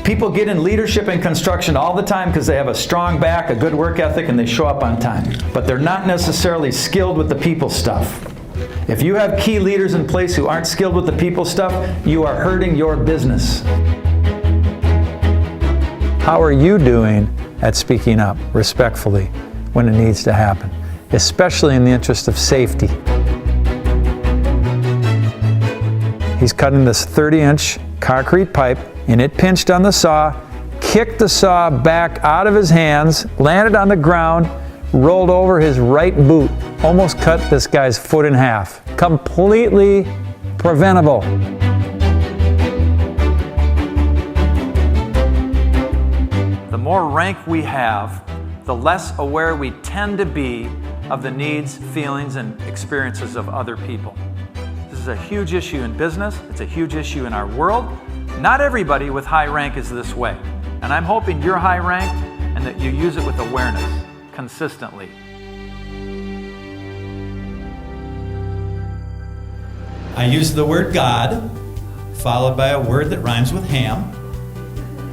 People get in leadership and construction all the time because they have a strong back, a good work ethic, and they show up on time. But they're not necessarily skilled with the people stuff. If you have key leaders in place who aren't skilled with the people stuff, you are hurting your business. How are you doing at speaking up respectfully when it needs to happen, especially in the interest of safety? He's cutting this 30-inch concrete pipe, and it pinched on the saw, kicked the saw back out of his hands, landed on the ground, rolled over his right boot, almost cut this guy's foot in half. Completely preventable. The more rank we have, the less aware we tend to be of the needs, feelings, and experiences of other people. This is a huge issue in business. It's a huge issue in our world. Not everybody with high rank is this way. And I'm hoping you're high ranked and that you use it with awareness consistently. I use the word God, followed by a word that rhymes with ham.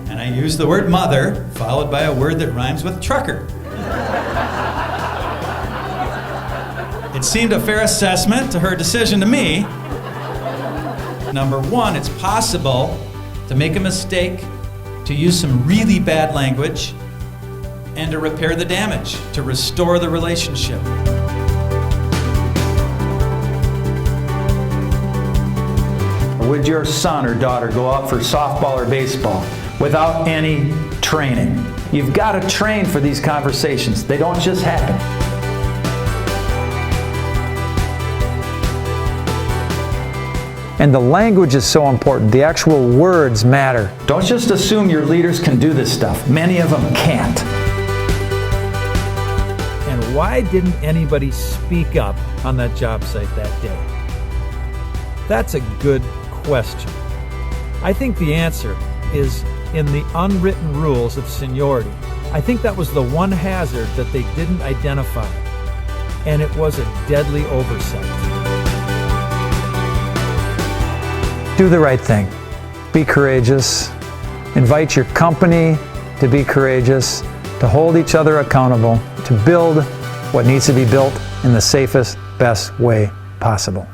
And I use the word mother, followed by a word that rhymes with trucker. It seemed a fair assessment to her decision to me. Number one, it's possible to make a mistake, to use some really bad language, and to repair the damage, to restore the relationship. Would your son or daughter go out for softball or baseball without any training? You've got to train for these conversations. They don't just happen. And the language is so important. The actual words matter. Don't just assume your leaders can do this stuff. Many of them can't. And why didn't anybody speak up on that job site that day? That's a good question. I think the answer is in the unwritten rules of seniority. I think that was the one hazard that they didn't identify, and it was a deadly oversight. Do the right thing. Be courageous. Invite your company to be courageous, to hold each other accountable, to build what needs to be built in the safest, best way possible.